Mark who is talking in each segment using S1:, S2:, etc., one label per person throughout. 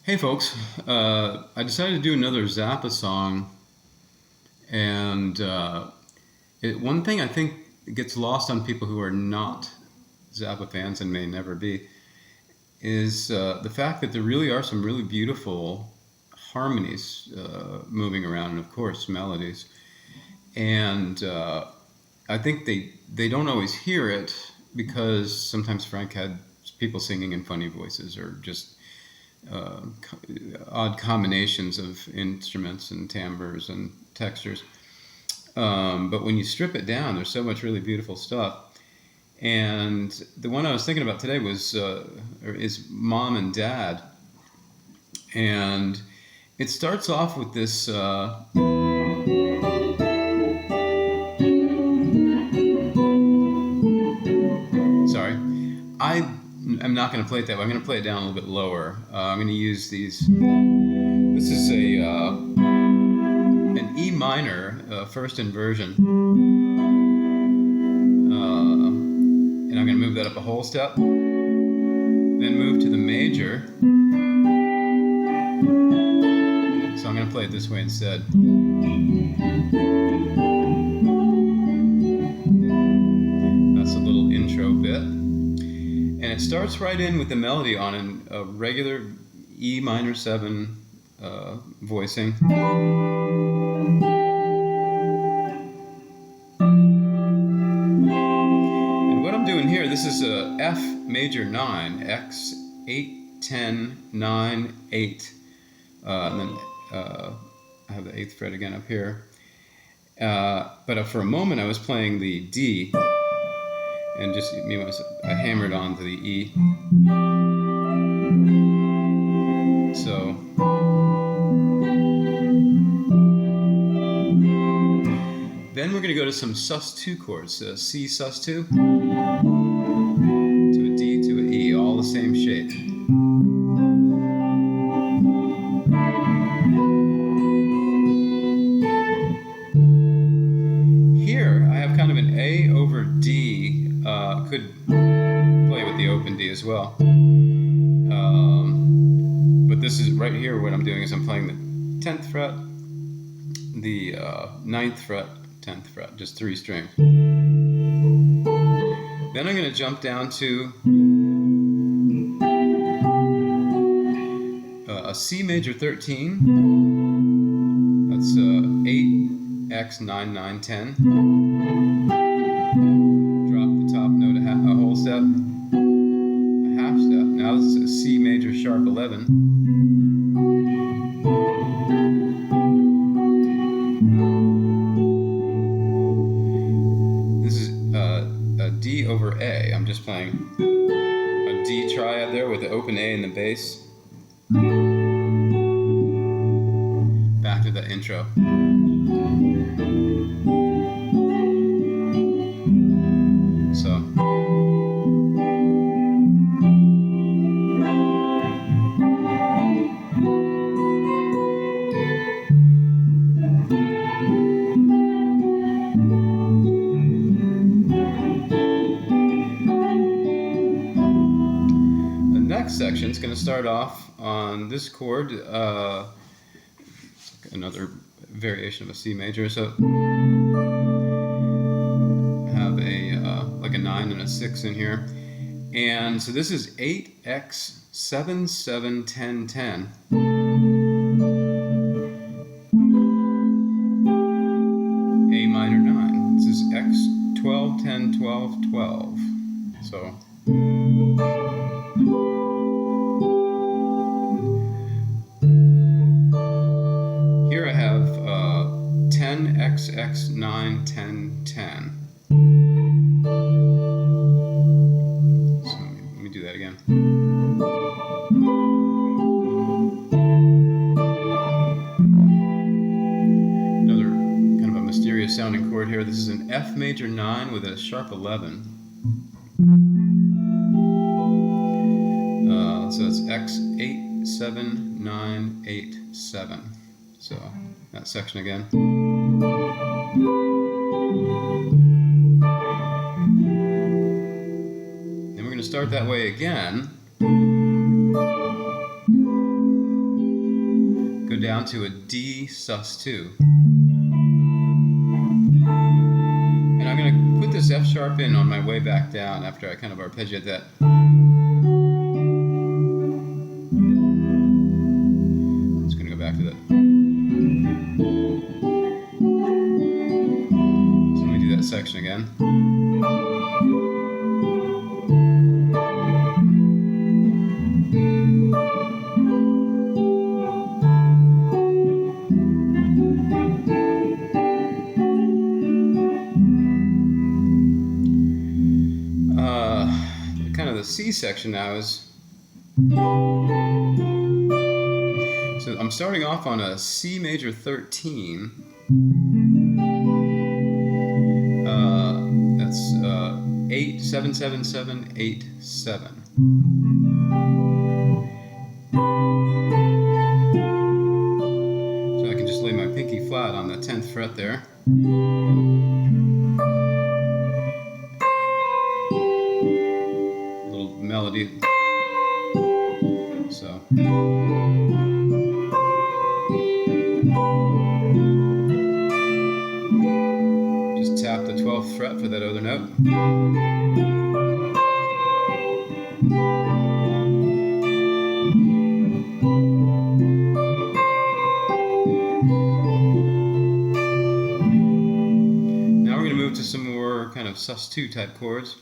S1: Hey folks, I decided to do another Zappa song, and one thing I think gets lost on people who are not Zappa fans and may never be is the fact that there really are some really beautiful harmonies moving around, and of course melodies. And I think they don't always hear it because sometimes Frank had people singing in funny voices or just uh, odd combinations of instruments and timbres and textures. But when you strip it down, there's so much really beautiful stuff. And the one I was thinking about today is Mom and Dad, and it starts off with this. Sorry, I am not going to play it that way. I'm going to play it down a little bit lower. I'm going to use these. This is a an E minor first inversion, and I'm going to move that up a whole step, then move to the major. So I'm going to play it this way instead. That's a little intro bit. And it starts right in with the melody on a regular E minor 7 voicing. And what I'm doing here, this is a F major 9, X 8, 10, 9, 8. And then I have the 8th fret again up here. But for a moment I was playing the D, and just I hammered onto the E. So then we're going to go to some sus2 chords, C sus2 to a D to an E, all the same shape. Here I have kind of an A over D. Could play with the open D as well. But this is right here. What I'm doing is I'm playing the 10th fret, the 9th fret, 10th fret, just 3 strings. Then I'm going to jump down to a C major 13. That's 8, X, 9, 9, 10. Drop the top note a whole step, a half step. Now this is a C major sharp 11. This is a D over A. I'm just playing a D triad there with the open A in the bass. Back to the intro. So. The next section is going to start off on this chord, another variation of a C major. So have like a 9 and a 6 in here, and so this is 8X 7 7 10 10. A minor 9. This is X 12 10 12 12. So. Here I have 10 XX 9 10 10. So let me do that again. Another kind of a mysterious sounding chord here. This is an F major 9 with a sharp 11. So it's X 8 7 9 8 7. So that section again. Then we're going to start that way again. down to a D sus2. And I'm going to put this F sharp in on my way back down after I kind of arpeggiate that. It's going to go back to that. So let me do that section again. Kind of the C section now is, so I'm starting off on a C major 13. That's 8 7 7 7 8 7. So I can just lay my pinky flat on the 10th fret there. Melody. So just tap the 12th fret for that other note. Now we're going to move to some more kind of sus2 type chords.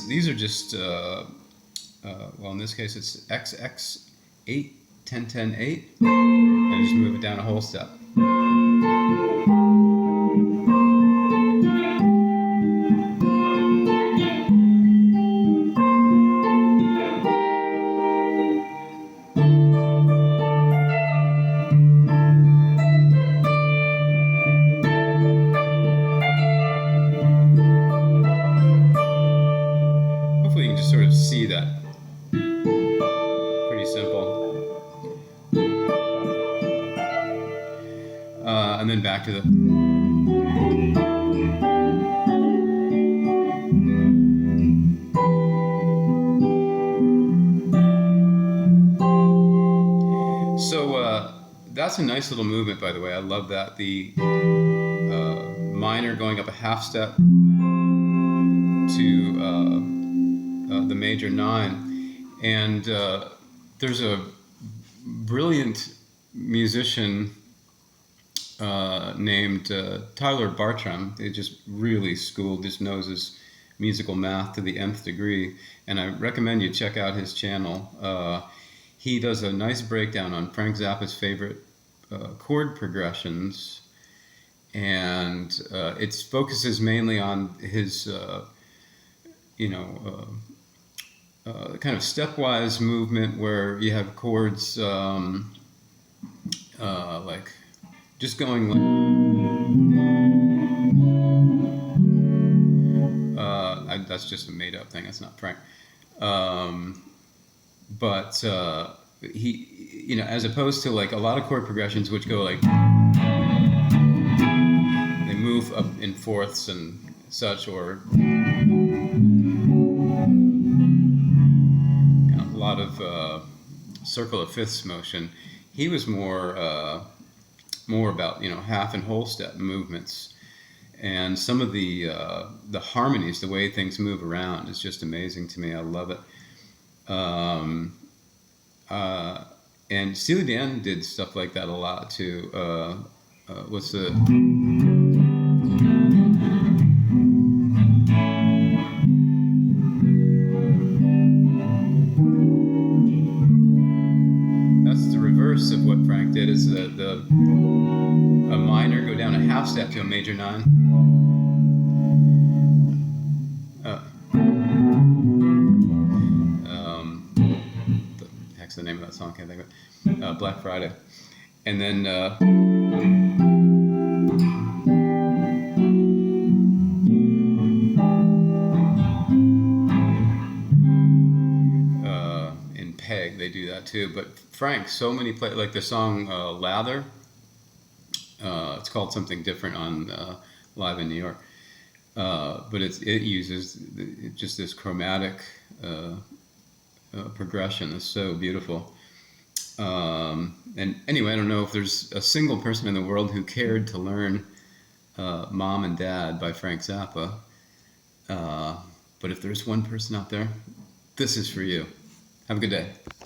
S1: These are just, well, in this case it's XX 8, 10, 10, 8, and just move it down a whole step. Hopefully you can just sort of see that. Pretty simple. And then back to the... So that's a nice little movement, by the way. I love that. The minor going up a half step to the major 9, and there's a brilliant musician named Tyler Bartram. He just really schooled, just knows his musical math to the nth degree, and I recommend you check out his channel. He does a nice breakdown on Frank Zappa's favorite chord progressions, and it focuses mainly on his kind of stepwise movement where you have chords like just going like that's just a made-up thing. That's not Frank. But he, as opposed to like a lot of chord progressions which go like they move up in fourths and such, or a lot of circle of fifths motion. He was more about half and whole step movements, and some of the harmonies, the way things move around, is just amazing to me. I love it. And Steely Dan did stuff like that a lot too. What's the... That's the reverse of what Frank did, is a minor go down a half step to a major 9. The name of that song, can't think of it. Black Friday. And then in Peg they do that too. But Frank, so many like the song Lather, It's called something different on Live in New York. But it uses just this chromatic progression. It's so beautiful. And anyway, I don't know if there's a single person in the world who cared to learn Mom and Dad by Frank Zappa. But if there's one person out there, this is for you. Have a good day.